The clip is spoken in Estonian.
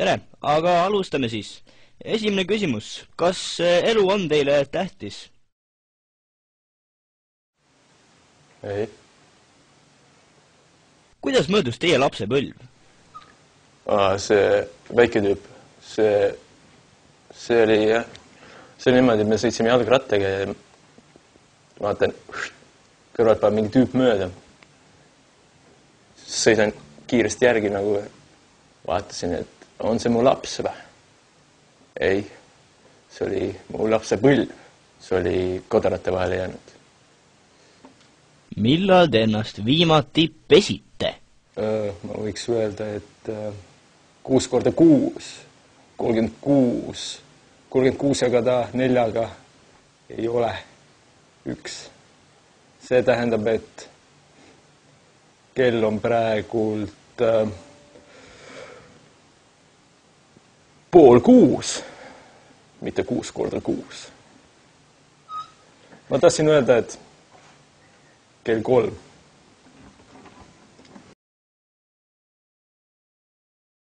Tere, aga alustame siis. Esimene küsimus. Kas elu on teile tähtis? Ei. Kuidas möödus teie lapsepõlv? See väike tüüp, see oli niimoodi, et me sõitsime jalgrattaga ja vaatan, kõrvalt paneb mingi tüüp mööda. Sõidan kiiresti järgi nagu vaatasin, et on see mu laps või? Ei, see oli mu lapse põlv, see oli kodarate vahele jäänud. Millal te ennast viimati pesite? Ma võiks öelda, et 6 korda 6, 36 jagada 4-ga ei ole 1. See tähendab, et kell on praegult 5:30, mitte 6 korda 6. Ma tahtsin öelda, et kell 3.